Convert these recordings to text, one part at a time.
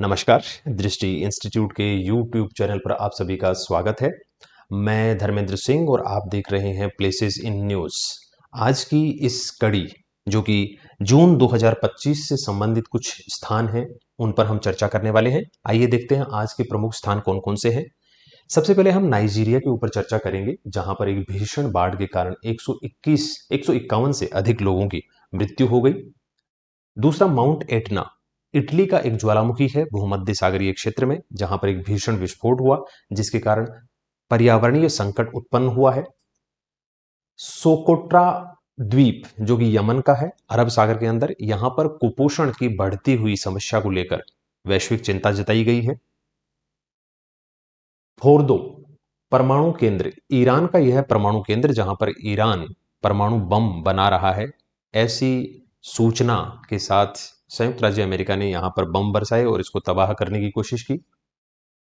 नमस्कार। दृष्टि इंस्टीट्यूट के YouTube चैनल पर आप सभी का स्वागत है। मैं धर्मेंद्र सिंह और आप देख रहे हैं प्लेसेस इन न्यूज़। आज की इस कड़ी जो कि जून 2025 से संबंधित कुछ स्थान हैं, उन पर हम चर्चा करने वाले हैं। आइए देखते हैं आज के प्रमुख स्थान कौन कौन से हैं। सबसे पहले हम नाइजीरिया के ऊपर चर्चा करेंगे, जहां पर एक भीषण बाढ़ के कारण 151 से अधिक लोगों की मृत्यु हो गई। दूसरा, माउंट एटना इटली का एक ज्वालामुखी है भूमध्य सागरीय क्षेत्र में, जहां पर एक भीषण विस्फोट हुआ जिसके कारण पर्यावरणीय संकट उत्पन्न हुआ है। सोकोट्रा द्वीप जो कि यमन का है, अरब सागर के अंदर, यहां पर कुपोषण की बढ़ती हुई समस्या को लेकर वैश्विक चिंता जताई गई है। फोर्दो परमाणु केंद्र, ईरान का यह परमाणु केंद्र जहां पर ईरान परमाणु बम बना रहा है, ऐसी सूचना के साथ संयुक्त राज्य अमेरिका ने यहां पर बम बरसाए और इसको तबाह करने की कोशिश की।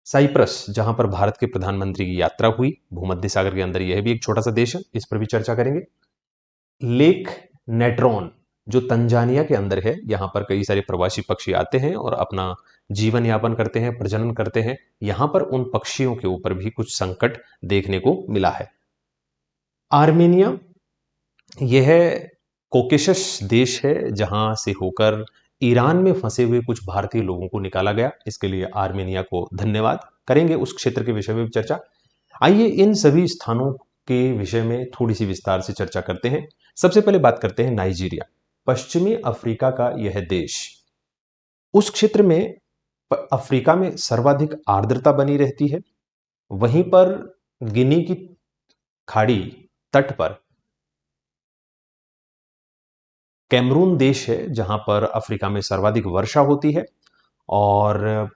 साइप्रस, जहां पर भारत के प्रधानमंत्री की यात्रा हुई भूमध्य सागर के अंदर, यह भी एक छोटा सा देश है, इस पर भी चर्चा करेंगे। लेक नेट्रॉन जो तंजानिया के अंदर है, यहां पर कई सारे प्रवासी पक्षी आते हैं और अपना जीवन यापन करते हैं, प्रजनन करते हैं। यहां पर उन पक्षियों के ऊपर भी कुछ संकट देखने को मिला है। आर्मेनिया, यह कोकेशस देश है जहां से होकर ईरान में फंसे हुए कुछ भारतीय लोगों को निकाला गया। इसके लिए आर्मेनिया को धन्यवाद। करेंगे उस क्षेत्र के विषय में भी चर्चा। आइए इन सभी स्थानों के विषय में थोड़ी सी विस्तार से चर्चा करते हैं। सबसे पहले बात करते हैं नाइजीरिया, पश्चिमी अफ्रीका का यह देश। उस क्षेत्र में अफ्रीका में सर्वाधिक आर्द्रता बनी रहती है। वहीं पर गिनी की खाड़ी तट पर कैमरून देश है जहां पर अफ्रीका में सर्वाधिक वर्षा होती है, और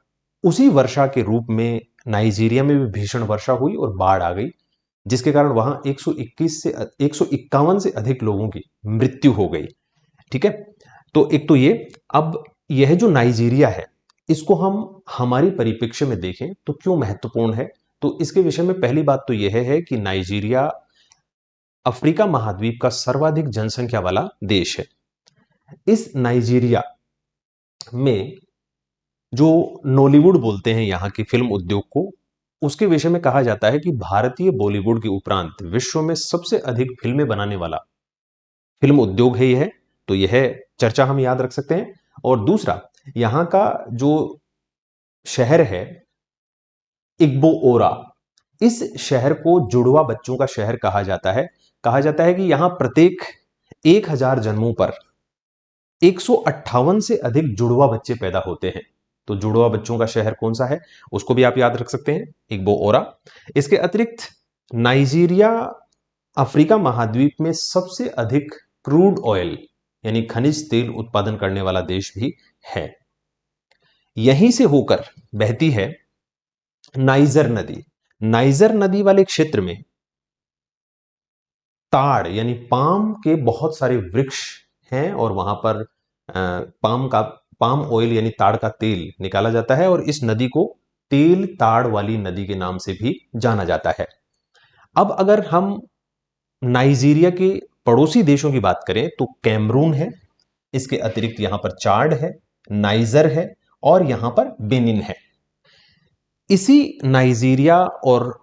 उसी वर्षा के रूप में नाइजीरिया में भी भीषण वर्षा हुई और बाढ़ आ गई, जिसके कारण वहां 151 से अधिक लोगों की मृत्यु हो गई। ठीक है, तो एक तो ये। अब यह जो नाइजीरिया है, इसको हम हमारी परिप्रेक्ष्य में देखें तो क्यों महत्वपूर्ण है, तो इसके विषय में पहली बात तो यह है कि नाइजीरिया अफ्रीका महाद्वीप का सर्वाधिक जनसंख्या वाला देश है। इस नाइजीरिया में जो नॉलीवुड बोलते हैं यहाँ की फिल्म उद्योग को, उसके विषय में कहा जाता है कि भारतीय बॉलीवुड के उपरांत विश्व में सबसे अधिक फिल्में बनाने वाला फिल्म उद्योग है यह। तो यह चर्चा हम याद रख सकते हैं। और दूसरा, यहाँ का जो शहर है इग्बोओरा, इस शहर को जुड़वा बच्चों का शहर कहा जाता है। कहा जाता है कि यहां प्रत्येक 1000 जन्मों पर 158 से अधिक जुड़वा बच्चे पैदा होते हैं। तो जुड़वा बच्चों का शहर कौन सा है, उसको भी आप याद रख सकते हैं, इग्बोओरा। इसके अतिरिक्त नाइजीरिया अफ्रीका महाद्वीप में सबसे अधिक क्रूड ऑयल यानी खनिज तेल उत्पादन करने वाला देश भी है। यहीं से होकर बहती है नाइजर नदी। नाइजर नदी वाले क्षेत्र में ताड़ यानी पाम के बहुत सारे वृक्ष हैं, और वहां पर पाम ऑयल यानी ताड़ का तेल निकाला जाता है, और इस नदी को तेल ताड़ वाली नदी के नाम से भी जाना जाता है। अब अगर हम नाइजीरिया के पड़ोसी देशों की बात करें तो कैमरून है, इसके अतिरिक्त यहां पर चाड है, नाइजर है, और यहां पर बेनिन है। इसी नाइजीरिया और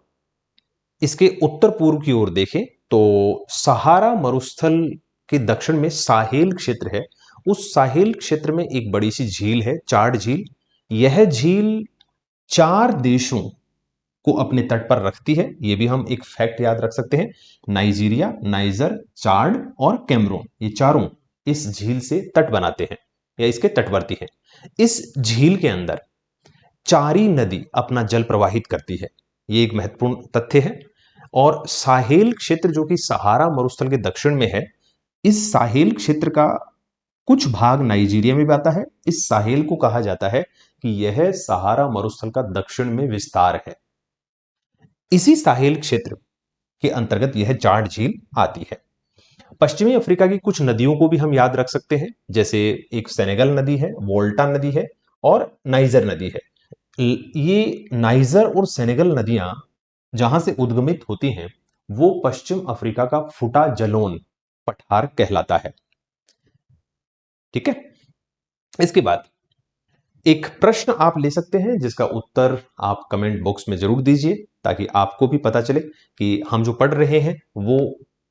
इसके उत्तर पूर्व की ओर देखें तो सहारा मरुस्थल के दक्षिण में साहेल क्षेत्र है। उस साहेल क्षेत्र में एक बड़ी सी झील है, चाड झील। यह झील 4 देशों को अपने तट पर रखती है। यह भी हम एक फैक्ट याद रख सकते हैं। नाइजीरिया, नाइजर, चाड और कैमरून, ये चारों इस झील से तट बनाते हैं या इसके तटवर्ती हैं। इस झील के अंदर चारी नदी अपना जल प्रवाहित करती है, यह एक महत्वपूर्ण तथ्य है। और साहेल क्षेत्र जो कि सहारा मरुस्थल के दक्षिण में है, इस साहेल क्षेत्र का कुछ भाग नाइजीरिया में भी आता है। इस साहेल को कहा जाता है कि यह सहारा मरुस्थल का दक्षिण में विस्तार है। इसी साहेल क्षेत्र के अंतर्गत यह चाड झील आती है। पश्चिमी अफ्रीका की कुछ नदियों को भी हम याद रख सकते हैं, जैसे एक सेनेगल नदी है, वोल्टा नदी है, और नाइजर नदी है। ये नाइजर और सेनेगल नदियां जहां से उद्गमित होती हैं, वो पश्चिम अफ्रीका का फुटा जलोन पठार कहलाता है। ठीक है, इसके बाद एक प्रश्न आप ले सकते हैं जिसका उत्तर आप कमेंट बॉक्स में जरूर दीजिए, ताकि आपको भी पता चले कि हम जो पढ़ रहे हैं वो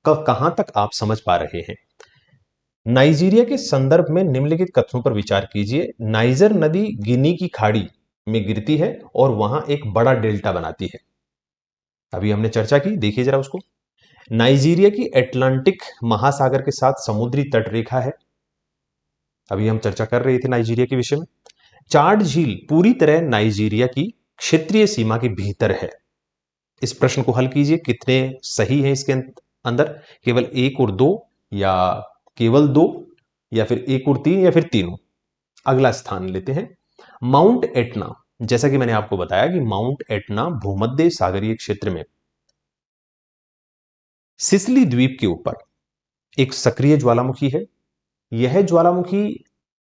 कहां तक आप समझ पा रहे हैं। नाइजीरिया के संदर्भ में निम्नलिखित कथनों पर विचार कीजिए। नाइजर नदी गिनी की खाड़ी में गिरती है और वहां एक बड़ा डेल्टा बनाती है। अभी हमने चर्चा की, देखिए जरा उसको। नाइजीरिया की अटलांटिक महासागर के साथ समुद्री तट रेखा है। अभी हम चर्चा कर रहे थे नाइजीरिया के विषय में। चाड झील पूरी तरह नाइजीरिया की क्षेत्रीय सीमा के भीतर है। इस प्रश्न को हल कीजिए, कितने सही हैं इसके अंदर, केवल एक और दो, या केवल दो, या फिर एक और तीन, या फिर तीनों। अगला स्थान लेते हैं, माउंट एटना। जैसा कि मैंने आपको बताया कि माउंट एटना भूमध्य सागरीय क्षेत्र में सिसिली द्वीप के ऊपर एक सक्रिय ज्वालामुखी है। यह ज्वालामुखी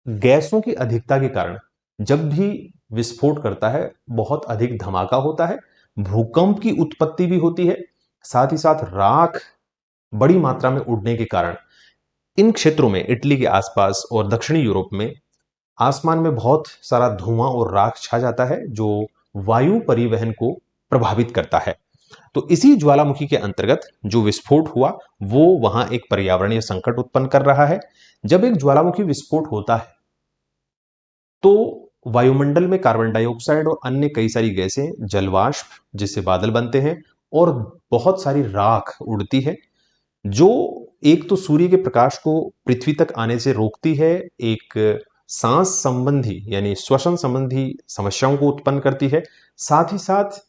गैसों की अधिकता के कारण जब भी विस्फोट करता है बहुत अधिक धमाका होता है, भूकंप की उत्पत्ति भी होती है, साथ ही साथ राख बड़ी मात्रा में उड़ने के कारण इन क्षेत्रों में, इटली के आसपास और दक्षिणी यूरोप में, आसमान में बहुत सारा धुआं और राख छा जाता है जो वायु परिवहन को प्रभावित करता है। तो इसी ज्वालामुखी के अंतर्गत जो विस्फोट हुआ वो वहां एक पर्यावरणीय संकट उत्पन्न कर रहा है। जब एक ज्वालामुखी विस्फोट होता है तो वायुमंडल में कार्बन डाइऑक्साइड और अन्य कई सारी गैसें, जलवाष्प जिससे बादल बनते हैं, और बहुत सारी राख उड़ती है, जो एक तो सूर्य के प्रकाश को पृथ्वी तक आने से रोकती है, एक सांस संबंधी यानी श्वसन संबंधी समस्याओं को उत्पन्न करती है। साथ ही साथ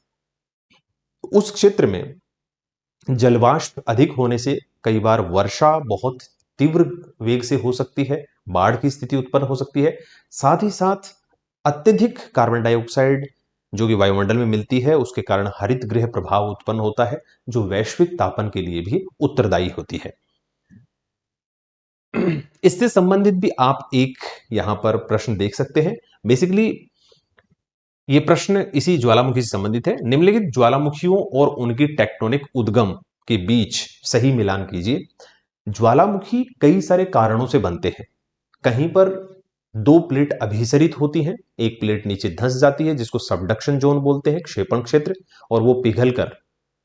उस क्षेत्र में जलवाष्प अधिक होने से कई बार वर्षा बहुत तीव्र वेग से हो सकती है, बाढ़ की स्थिति उत्पन्न हो सकती है। साथ ही साथ अत्यधिक कार्बन डाइऑक्साइड जो कि वायुमंडल में मिलती है, उसके कारण हरित गृह प्रभाव उत्पन्न होता है, जो वैश्विक तापन के लिए भी उत्तरदायी होती है। इससे संबंधित भी आप एक यहां पर प्रश्न देख सकते हैं। बेसिकली ये प्रश्न इसी ज्वालामुखी से संबंधित है। निम्नलिखित ज्वालामुखियों और उनकी टेक्टोनिक उद्गम के बीच सही मिलान कीजिए। ज्वालामुखी कई सारे कारणों से बनते हैं। कहीं पर दो प्लेट अभिसरित होती हैं, एक प्लेट नीचे धंस जाती है जिसको सबडक्शन जोन बोलते हैं, क्षेपण क्षेत्र, और वो पिघलकर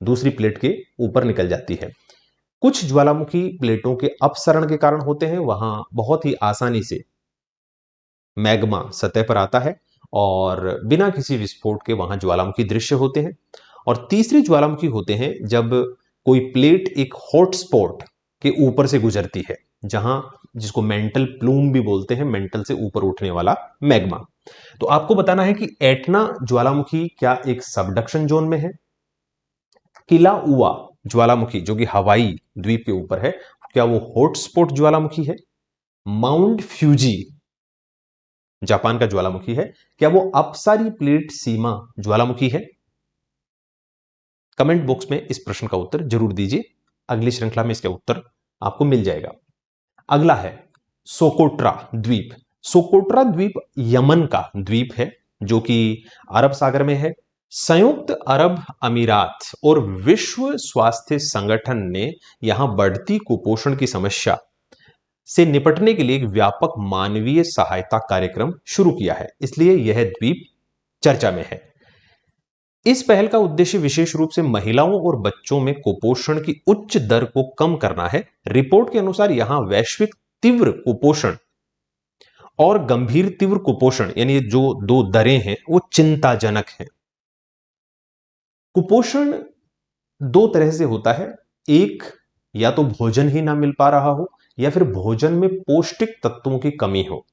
दूसरी प्लेट के ऊपर निकल जाती है। कुछ ज्वालामुखी प्लेटों के अपसरण के कारण होते हैं, वहां बहुत ही आसानी से मैग्मा सतह पर आता है और बिना किसी विस्फोट के वहां ज्वालामुखी दृश्य होते हैं। और तीसरी ज्वालामुखी होते हैं जब कोई प्लेट एक हॉटस्पॉट के ऊपर से गुजरती है, जहां जिसको मेंटल प्लूम भी बोलते हैं, मेंटल से ऊपर उठने वाला मैग्मा। तो आपको बताना है कि एटना ज्वालामुखी क्या एक सबडक्शन जोन में है, किलाउआ ज्वालामुखी जो कि हवाई द्वीप के ऊपर है क्या वो हॉटस्पॉट ज्वालामुखी है, माउंट फ्यूजी जापान का ज्वालामुखी है क्या वो अपसारी प्लेट सीमा ज्वालामुखी है। कमेंट बॉक्स में इस प्रश्न का उत्तर जरूर दीजिए, अगली श्रृंखला में इसका उत्तर आपको मिल जाएगा। अगला है सोकोट्रा द्वीप। सोकोट्रा द्वीप यमन का द्वीप है जो कि अरब सागर में है। संयुक्त अरब अमीरात और विश्व स्वास्थ्य संगठन ने यहां बढ़ती कुपोषण की समस्या से निपटने के लिए एक व्यापक मानवीय सहायता कार्यक्रम शुरू किया है, इसलिए यह द्वीप चर्चा में है। इस पहल का उद्देश्य विशेष रूप से महिलाओं और बच्चों में कुपोषण की उच्च दर को कम करना है। रिपोर्ट के अनुसार यहां वैश्विक तीव्र कुपोषण और गंभीर तीव्र कुपोषण यानी जो दो दरें हैं वो चिंताजनक हैं। कुपोषण दो तरह से होता है, एक या तो भोजन ही ना मिल पा रहा हो या फिर भोजन में पौष्टिक तत्वों की कमी हो,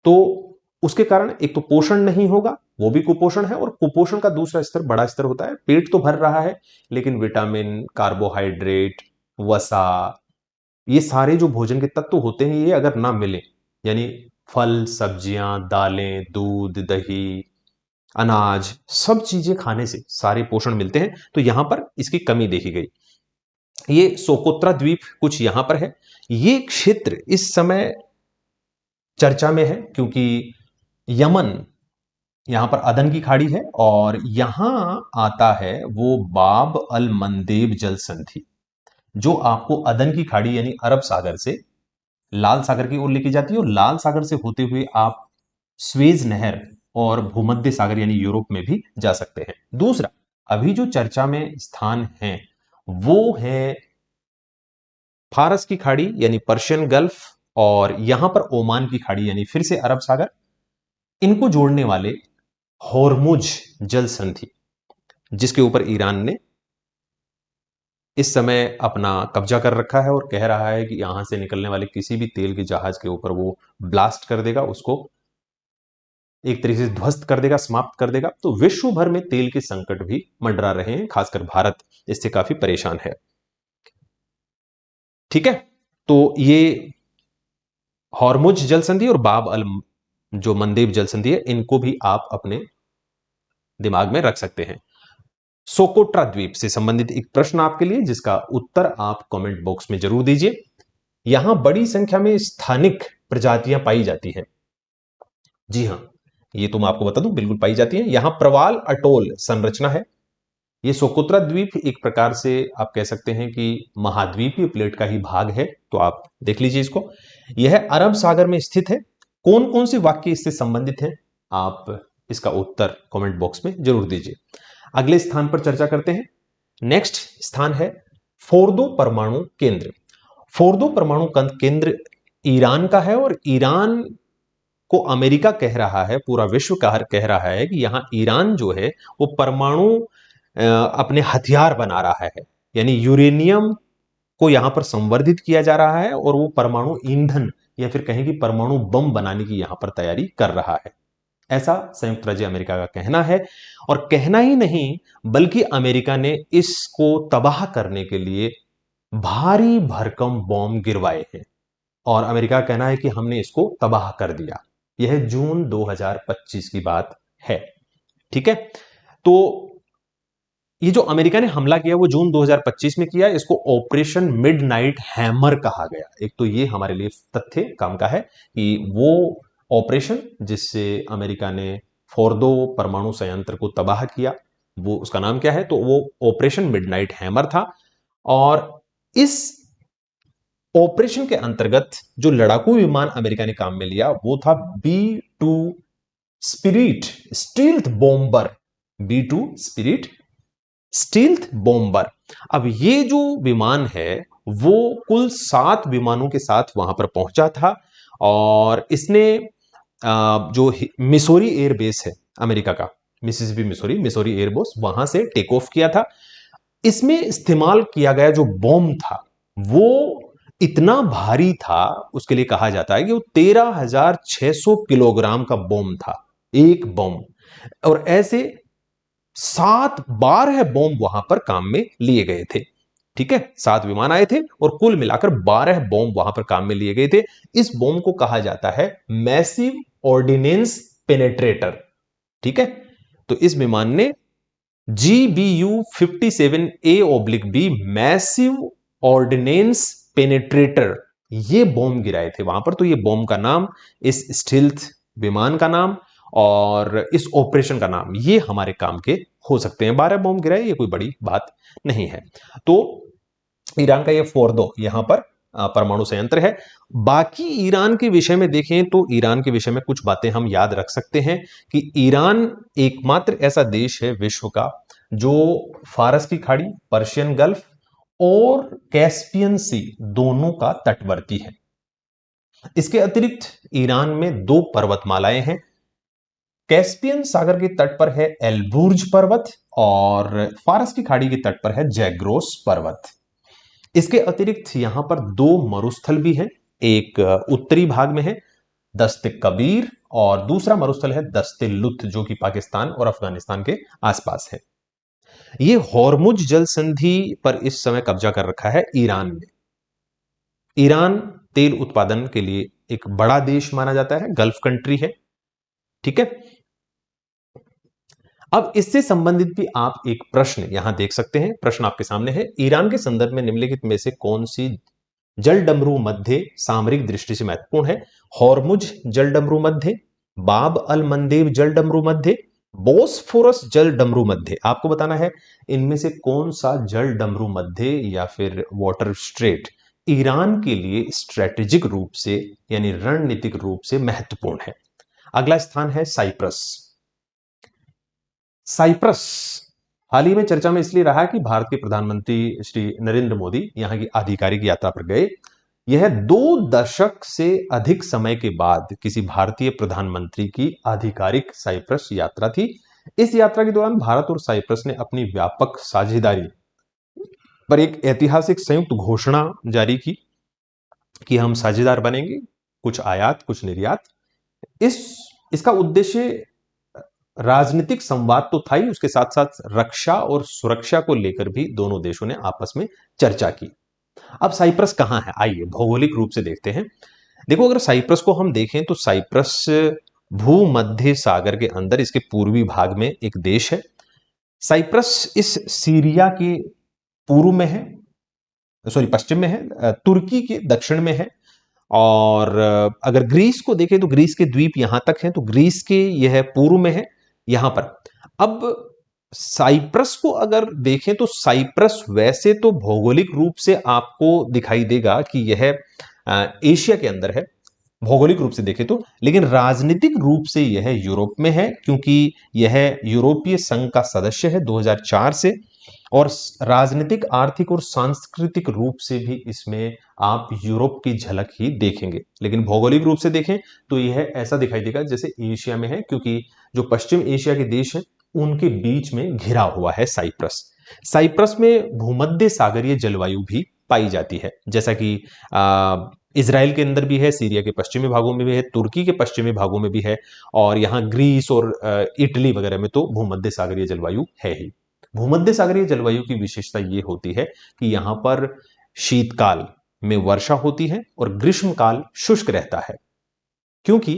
तो उसके कारण एक तो पोषण नहीं होगा, वो भी कुपोषण है। और कुपोषण का दूसरा स्तर, बड़ा स्तर होता है, पेट तो भर रहा है लेकिन विटामिन, कार्बोहाइड्रेट, वसा, ये सारे जो भोजन के तत्व होते हैं ये अगर ना मिले, यानी फल, सब्जियां, दालें, दूध, दही, अनाज, सब चीजें खाने से सारे पोषण मिलते हैं, तो यहां पर इसकी कमी देखी गई। ये सोकोत्रा द्वीप कुछ यहां पर है। ये क्षेत्र इस समय चर्चा में है क्योंकि यमन, यहां पर अदन की खाड़ी है और यहां आता है वो बाब अल मंदेब जल संधि, जो आपको अदन की खाड़ी यानी अरब सागर से लाल सागर की ओर लेके जाती है, और लाल सागर से होते हुए आप स्वेज नहर और भूमध्य सागर यानी यूरोप में भी जा सकते हैं। दूसरा, अभी जो चर्चा में स्थान है वो है फारस की खाड़ी यानी पर्शियन गल्फ, और यहां पर ओमान की खाड़ी यानी फिर से अरब सागर, इनको जोड़ने वाले हॉर्मुज जल संधि, जिसके ऊपर ईरान ने इस समय अपना कब्जा कर रखा है और कह रहा है कि यहां से निकलने वाले किसी भी तेल के जहाज के ऊपर वो ब्लास्ट कर देगा, उसको एक तरीके से ध्वस्त कर देगा, समाप्त कर देगा। तो विश्व भर में तेल के संकट भी मंडरा रहे हैं, खासकर भारत इससे काफी परेशान है। ठीक है, तो ये हॉर्मुज जल संधि और बाब अल जो मंदेब जल संधि है, इनको भी आप अपने दिमाग में रख सकते हैं। सोकोट्रा द्वीप से संबंधित एक प्रश्न आपके लिए, जिसका उत्तर आप कमेंट बॉक्स में जरूर दीजिए। यहां बड़ी संख्या में स्थानिक प्रजातियां पाई जाती हैं। जी हां, ये तो मैं आपको बता दूं, बिल्कुल पाई जाती है। यहां प्रवाल अटोल संरचना है। ये सोकोत्रा द्वीप एक प्रकार से आप कह सकते हैं कि महाद्वीपीय प्लेट का ही भाग है, तो आप देख लीजिए इसको। यह अरब सागर में स्थित है। कौन कौन से वाक्य इससे संबंधित हैं, आप इसका उत्तर कमेंट बॉक्स में जरूर दीजिए। अगले स्थान पर चर्चा करते हैं। नेक्स्ट स्थान है फोर्दो परमाणु केंद्र। फोर्दो परमाणु केंद्र ईरान का है, और ईरान को अमेरिका कह रहा है, पूरा विश्व कह रहा है कि यहां ईरान जो है वो परमाणु अपने हथियार बना रहा है, यानी यूरेनियम को यहां पर संवर्धित किया जा रहा है और वो परमाणु ईंधन या फिर कहें कि परमाणु बम बनाने की यहां पर तैयारी कर रहा है। ऐसा संयुक्त राज्य अमेरिका का कहना है, और कहना ही नहीं बल्कि अमेरिका ने इसको तबाह करने के लिए भारी भरकम बॉम्ब गिरवाए हैं, और अमेरिका का कहना है कि हमने इसको तबाह कर दिया। यह जून 2025 की बात है। ठीक है, तो ये जो अमेरिका ने हमला किया वो जून 2025 में किया। इसको ऑपरेशन मिडनाइट हैमर कहा गया। एक तो ये हमारे लिए तथ्य काम का है कि वो ऑपरेशन जिससे अमेरिका ने फोर्दो परमाणु संयंत्र को तबाह किया, वो उसका नाम क्या है, तो वो ऑपरेशन मिडनाइट हैमर था। और इस ऑपरेशन के अंतर्गत जो लड़ाकू विमान अमेरिका ने काम में लिया वो था B-2 spirit stealth bomber. B-2 spirit stealth bomber. अब ये जो विमान है वो कुल 7 विमानों के साथ वहां पर पहुंचा था, और इसने जो मिसोरी एयरबेस है अमेरिका का, मिसिसिपी मिसोरी एयरबेस, वहां से टेक ऑफ किया था। इसमें इस्तेमाल किया गया जो बॉम्ब था वो इतना भारी था, उसके लिए कहा जाता है कि वो 13,600 किलोग्राम का बॉम्ब था, एक बॉम्ब। और ऐसे 7 बार है बॉम्ब वहां पर काम में लिए गए थे। ठीक है, 7 विमान आए थे और कुल मिलाकर 12 बॉम्ब वहां पर काम में लिए गए थे। इस बॉम्ब को कहा जाता है मैसिव ऑर्डिनेंस पेनेट्रेटर। ठीक है, तो इस विमान ने GBU-57A/B मैसिव ऑर्डिनेंस पेनेट्रेटर ये बॉम्ब गिराए थे वहां पर। तो ये बॉम्ब का नाम, इस स्टील्थ विमान का नाम और इस ऑपरेशन का नाम, ये हमारे काम के हो सकते हैं। 12 बॉम्ब गिराए, ये कोई बड़ी बात नहीं है। तो ईरान का ये फोर्दो यहां पर परमाणु संयंत्र है। बाकी ईरान के विषय में देखें तो ईरान के विषय में कुछ बातें हम याद रख सकते हैं कि ईरान एकमात्र ऐसा देश है विश्व का जो फारस की खाड़ी, पर्शियन गल्फ और कैस्पियन सी दोनों का तटवर्ती है। इसके अतिरिक्त ईरान में 2 पर्वतमालाएं हैं। कैस्पियन सागर के तट पर है एल्बुर्ज पर्वत, और फारस की खाड़ी के तट पर है जैग्रोस पर्वत। इसके अतिरिक्त यहां पर 2 मरुस्थल भी हैं। एक उत्तरी भाग में है दस्त कबीर, और दूसरा मरुस्थल है दस्त लुत, जो कि पाकिस्तान और अफगानिस्तान के आसपास है। यह हॉर्मुज जल संधि पर इस समय कब्जा कर रखा है ईरान ने। ईरान तेल उत्पादन के लिए एक बड़ा देश माना जाता है, गल्फ कंट्री है। ठीक है, अब इससे संबंधित भी आप एक प्रश्न यहां देख सकते हैं। प्रश्न आपके सामने है, ईरान के संदर्भ में निम्नलिखित में से कौन सी जल डमरू मध्य सामरिक दृष्टि से महत्वपूर्ण है? हॉर्मुज जल डमरू मध्य, बाब अल मंदेब जल डमरू मध्य, बोस्फोरस जल डमरू मध्य। आपको बताना है इनमें से कौन सा जल डमरू मध्य या फिर वाटर स्ट्रेट ईरान के लिए स्ट्रेटेजिक रूप से यानी रणनीतिक रूप से महत्वपूर्ण है। अगला स्थान है साइप्रस। साइप्रस हाल ही में चर्चा में इसलिए रहा कि भारत के प्रधानमंत्री श्री नरेंद्र मोदी यहां की आधिकारिक यात्रा पर गए। यह 2 दशक से अधिक समय के बाद किसी भारतीय प्रधानमंत्री की आधिकारिक साइप्रस यात्रा थी। इस यात्रा के दौरान भारत और साइप्रस ने अपनी व्यापक साझेदारी पर एक ऐतिहासिक संयुक्त घोषणा जारी की कि हम साझेदार बनेंगे, कुछ आयात कुछ निर्यात। इसका उद्देश्य राजनीतिक संवाद तो था ही, उसके साथ साथ रक्षा और सुरक्षा को लेकर भी दोनों देशों ने आपस में चर्चा की। अब साइप्रस कहां है, आइए भौगोलिक रूप से देखते हैं। देखो, अगर साइप्रस को हम देखें तो साइप्रस भूमध्य सागर के अंदर इसके पूर्वी भाग में एक देश है। साइप्रस इस सीरिया के पूर्व में है, सॉरी पश्चिम में है, तुर्की के दक्षिण में है। और अगर ग्रीस को देखें तो ग्रीस के द्वीप यहां तक हैं, तो ग्रीस के यह पूर्व में है यहां पर। अब साइप्रस को अगर देखें तो साइप्रस वैसे तो भौगोलिक रूप से आपको दिखाई देगा कि यह एशिया के अंदर है भौगोलिक रूप से देखें तो, लेकिन राजनीतिक रूप से यह यूरोप में है, क्योंकि यह यूरोपीय संघ का सदस्य है 2004 से। और राजनीतिक, आर्थिक और सांस्कृतिक रूप से भी इसमें आप यूरोप की झलक ही देखेंगे। लेकिन भौगोलिक रूप से देखें तो यह ऐसा दिखाई देगा जैसे एशिया में है, क्योंकि जो पश्चिम एशिया के देश हैं उनके बीच में घिरा हुआ है साइप्रस। साइप्रस में भूमध्य सागरीय जलवायु भी पाई जाती है, जैसा कि इजराइल के अंदर भी है, सीरिया के पश्चिमी भागों में भी है, तुर्की के पश्चिमी भागों में भी है, और यहाँ ग्रीस और इटली वगैरह में तो भूमध्य सागरीय जलवायु है ही। भूमध्य सागरीय जलवायु की विशेषता ये होती है कि यहां पर शीतकाल में वर्षा होती है और ग्रीष्मकाल शुष्क रहता है, क्योंकि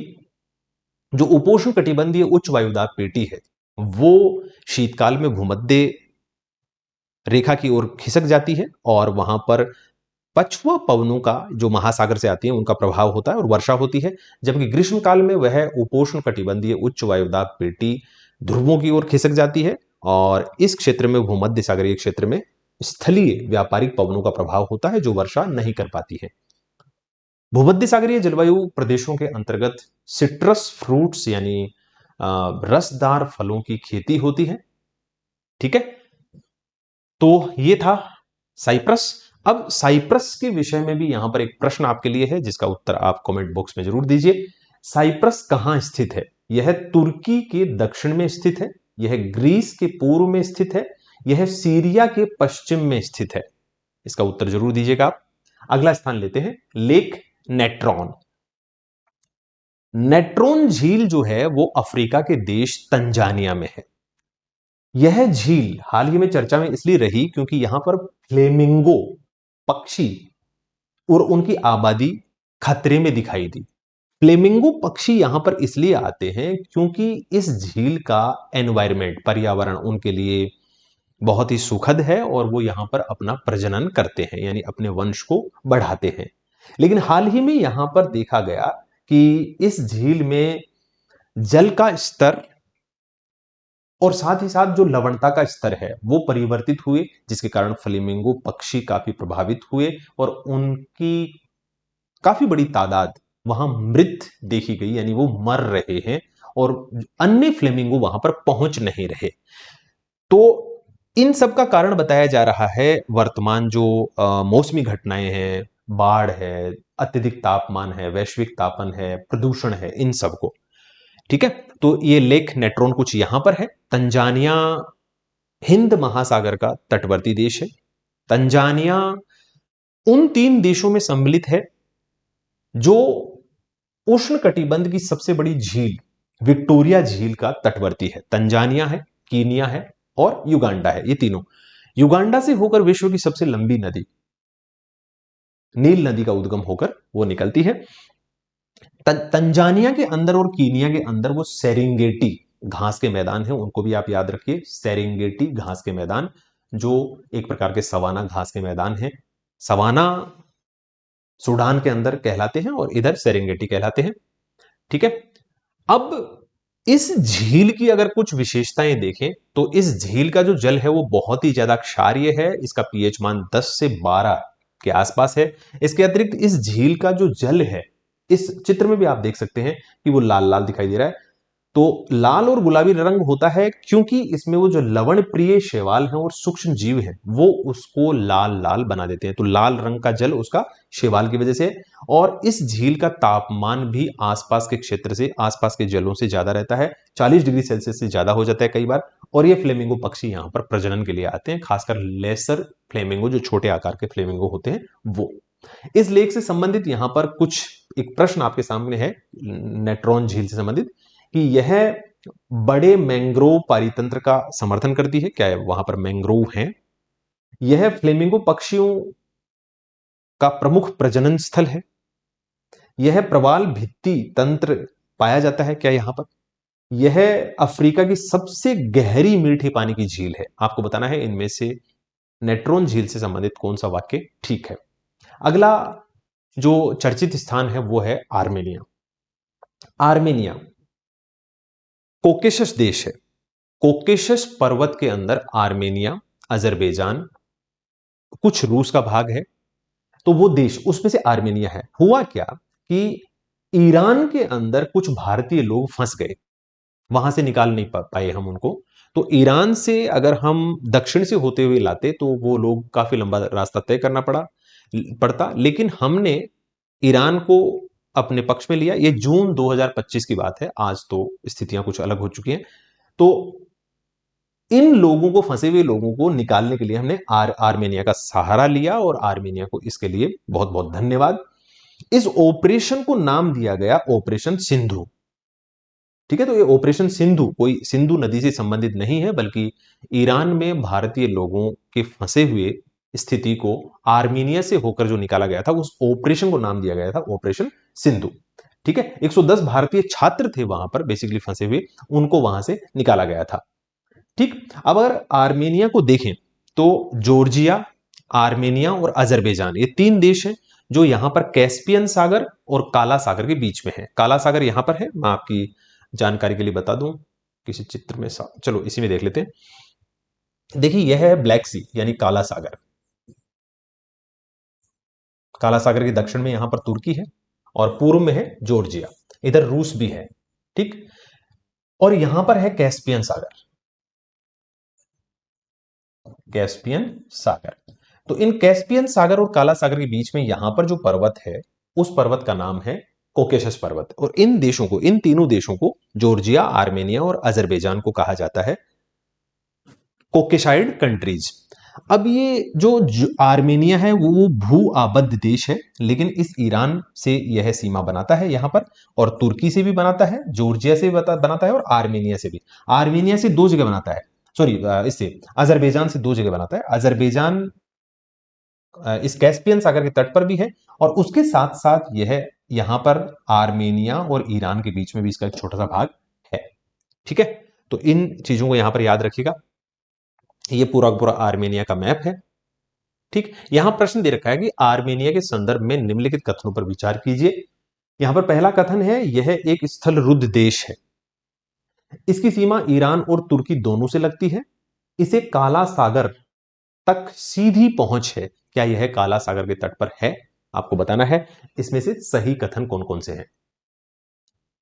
जो उपोष्ण कटिबंधीय उच्च वायुदाब पेटी है वो शीतकाल में भूमध्य रेखा की ओर खिसक जाती है और वहां पर पछुआ पवनों का जो महासागर से आती है उनका प्रभाव होता है और वर्षा होती है। जबकि ग्रीष्मकाल में वह उपोष्ण कटिबंधीय उच्च वायुदाब पेटी ध्रुवों की ओर खिसक जाती है और इस क्षेत्र में, भूमध्य सागरीय क्षेत्र में, स्थलीय व्यापारिक पवनों का प्रभाव होता है जो वर्षा नहीं कर पाती है। भूमध्य सागरीय जलवायु प्रदेशों के अंतर्गत सिट्रस फ्रूट्स यानी रसदार फलों की खेती होती है। ठीक है, तो ये था साइप्रस। अब साइप्रस के विषय में भी यहां पर एक प्रश्न आपके लिए है जिसका उत्तर आप कमेंट बॉक्स में जरूर दीजिए। साइप्रस कहां स्थित है? यह तुर्की के दक्षिण में स्थित है, यह ग्रीस के पूर्व में स्थित है, यह सीरिया के पश्चिम में स्थित है। इसका उत्तर जरूर दीजिएगा आप। अगला स्थान लेते हैं लेक नेट्रॉन। नेट्रॉन झील जो है वो अफ्रीका के देश तंजानिया में है। यह झील हाल ही में चर्चा में इसलिए रही क्योंकि यहां पर फ्लेमिंगो पक्षी और उनकी आबादी खतरे में दिखाई दी। फ्लेमिंगो पक्षी यहां पर इसलिए आते हैं क्योंकि इस झील का एनवायरमेंट, पर्यावरण उनके लिए बहुत ही सुखद है और वो यहां पर अपना प्रजनन करते हैं, यानी अपने वंश को बढ़ाते हैं। लेकिन हाल ही में यहां पर देखा गया कि इस झील में जल का स्तर और साथ ही साथ जो लवणता का स्तर है वो परिवर्तित हुए, जिसके कारण फ्लेमिंगो पक्षी काफी प्रभावित हुए और उनकी काफी बड़ी तादाद वहां मृत देखी गई, यानी वो मर रहे हैं और अन्य फ्लेमिंगो वहां पर पहुंच नहीं रहे। तो इन सब का कारण बताया जा रहा है वर्तमान जो मौसमी घटनाएं हैं, बाढ़ है, अत्यधिक तापमान है, वैश्विक तापन है, प्रदूषण है, इन सब को। ठीक है, तो ये लेक नेट्रॉन कुछ यहां पर है। तंजानिया हिंद महासागर का तटवर्ती देश है। तंजानिया उन 3 देशों में सम्मिलित है जो उष्ण कटिबंध की सबसे बड़ी झील विक्टोरिया झील का तटवर्ती है। तंजानिया है, कीनिया है और युगांडा है। ये तीनों, युगांडा से होकर विश्व की सबसे लंबी नदी नील नदी का उद्गम होकर वो निकलती है। तंजानिया के अंदर और कीनिया के अंदर वो सेरेंगेटी घास के मैदान हैं, उनको भी आप याद रखिए। सेरेंगेटी घास के मैदान जो एक प्रकार के सवाना घास के मैदान हैं। सवाना सूडान के अंदर कहलाते हैं और इधर सेरेंगेटी कहलाते हैं। ठीक है, अब इस झील की अगर कुछ विशेषताएं देखें तो इस झील का जो जल है वो बहुत ही ज्यादा क्षारीय है। इसका पीएच मान 10 से 12 के आसपास है। इसके अतिरिक्त इस झील का जो जल है इस चित्र में भी आप देख सकते हैं कि वो लाल लाल दिखाई दे रहा है। तो लाल और गुलाबी रंग होता है क्योंकि इसमें वो जो लवण प्रिय शैवाल हैं और सूक्ष्म जीव हैं वो उसको लाल लाल बना देते हैं। तो लाल रंग का जल उसका शैवाल की वजह से। और इस झील का तापमान भी आसपास के क्षेत्र से, आसपास के जलों से ज्यादा रहता है, 40 डिग्री सेल्सियस से ज्यादा हो जाता है कई बार। और ये फ्लेमिंगो पक्षी यहाँ पर प्रजनन के लिए आते हैं, खासकर लेसर फ्लेमिंगो, जो छोटे आकार के फ्लेमिंगो होते हैं वो। इस लेख से संबंधित यहां पर कुछ एक प्रश्न आपके सामने है नेट्रॉन झील से संबंधित, कि यह बड़े मैंग्रोव पारितंत्र का समर्थन करती है। क्या है वहां पर मैंग्रोव हैं? यह फ्लेमिंगो पक्षियों का प्रमुख प्रजनन स्थल है। यह प्रवाल भित्ति तंत्र पाया जाता है क्या यहां पर? यह अफ्रीका की सबसे गहरी मीठे पानी की झील है। आपको बताना है इनमें से नेट्रॉन झील से संबंधित कौन सा वाक्य ठीक है। अगला जो चर्चित स्थान है वो है आर्मेनिया। आर्मेनिया कोकेशस देश है। कोकेशस पर्वत के अंदर आर्मेनिया, अजरबैजान, कुछ रूस का भाग है, तो वो देश उसमें से आर्मेनिया है। हुआ क्या कि ईरान के अंदर कुछ भारतीय लोग फंस गए, वहां से निकाल नहीं पाए हम उनको। तो ईरान से अगर हम दक्षिण से होते हुए लाते तो वो लोग काफी लंबा रास्ता तय करना पड़ता, लेकिन हमने ईरान को अपने पक्ष में लिया। ये जून 2025 की बात है, आज तो स्थितियां कुछ अलग हो चुकी हैं। तो इन लोगों को, फंसे हुए लोगों को निकालने के लिए हमने आर्मेनिया का सहारा लिया, और आर्मेनिया को इसके लिए बहुत बहुत धन्यवाद। इस ऑपरेशन को नाम दिया गया ऑपरेशन सिंधु। ठीक है, तो ये ऑपरेशन सिंधु कोई सिंधु नदी से संबंधित नहीं है, बल्कि ईरान में भारतीय लोगों के फंसे हुए स्थिति को आर्मेनिया से होकर जो निकाला गया था, उस ऑपरेशन को नाम दिया गया था ऑपरेशन सिंधु। ठीक है, 110 भारतीय छात्र थे वहां पर बेसिकली फंसे हुए, उनको वहां से निकाला गया था। ठीक, अब अगर आर्मेनिया को देखें तो जॉर्जिया, आर्मेनिया और अजरबैजान, ये तीन देश हैं जो यहां पर कैस्पियन सागर और काला सागर के बीच में है। काला सागर यहां पर है, मैं आपकी जानकारी के लिए बता दूं किसी चित्र में, चलो इसी में देख लेते हैं। देखिए यह है ब्लैक सी यानी काला सागर। काला सागर के दक्षिण में यहां पर तुर्की है और पूर्व में है जॉर्जिया, इधर रूस भी है। ठीक, और यहां पर है कैस्पियन सागर, कैस्पियन सागर। तो इन कैस्पियन सागर और काला सागर के बीच में यहां पर जो पर्वत है, उस पर्वत का नाम है कोकेशस पर्वत। और इन देशों को, इन तीनों देशों को, जॉर्जिया, आर्मेनिया और अजरबैजान को कहा जाता है कोकेशाइड कंट्रीज। अब ये जो आर्मेनिया है वो भू आबद्ध देश है, लेकिन इस ईरान से यह सीमा बनाता है यहां पर, और तुर्की से भी बनाता है, जॉर्जिया से भी बनाता है, और आर्मेनिया से भी। आर्मेनिया से दो जगह बनाता है, सॉरी इससे अजरबैजान से दो जगह बनाता है। अजरबैजान इस कैस्पियन सागर के तट पर भी है, और उसके साथ साथ यह यहां पर आर्मेनिया और ईरान के बीच में भी इसका एक छोटा सा भाग है। ठीक है, तो इन चीजों को यहां पर याद रखिएगा। ये पूरा पूरा आर्मेनिया का मैप है। ठीक, यहां प्रश्न दे रखा है कि आर्मेनिया के संदर्भ में निम्नलिखित कथनों पर विचार कीजिए। यहां पर पहला कथन है, यह एक स्थल रुद्ध देश है, इसकी सीमा ईरान और तुर्की दोनों से लगती है, इसे काला सागर तक सीधी पहुंच है। क्या यह काला सागर के तट पर है? आपको बताना है इसमें से सही कथन कौन कौन से हैं।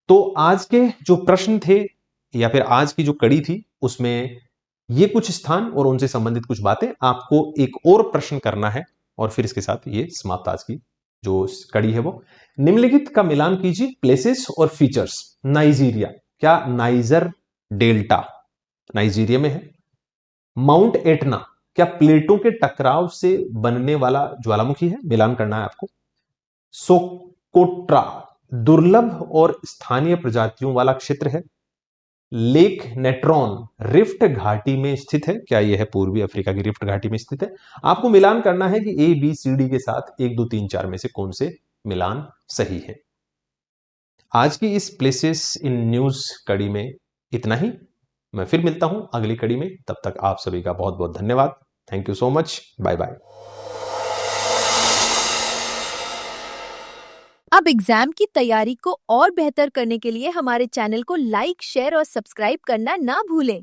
तो आज के जो प्रश्न थे या फिर आज की जो कड़ी थी, उसमें ये कुछ स्थान और उनसे संबंधित कुछ बातें, आपको एक और प्रश्न करना है और फिर इसके साथ ये समाप्त आज की जो कड़ी है वो। निम्नलिखित का मिलान कीजिए, प्लेसेस और फीचर्स। नाइजीरिया, क्या नाइजर डेल्टा नाइजीरिया में है? माउंट एटना, क्या प्लेटों के टकराव से बनने वाला ज्वालामुखी है? मिलान करना है आपको। सोकोट्रा, दुर्लभ और स्थानीय प्रजातियों वाला क्षेत्र है। लेक नेट्रॉन रिफ्ट घाटी में स्थित है, क्या यह पूर्वी अफ्रीका की रिफ्ट घाटी में स्थित है? आपको मिलान करना है कि ए बी सी डी के साथ 1 2 3 4 में से कौन से मिलान सही है। आज की इस प्लेसेस इन न्यूज कड़ी में इतना ही। मैं फिर मिलता हूं अगली कड़ी में, तब तक आप सभी का बहुत बहुत धन्यवाद। Thank you so much, bye bye. अब एग्जाम की तैयारी को और बेहतर करने के लिए हमारे चैनल को लाइक, शेयर और सब्सक्राइब करना ना भूलें।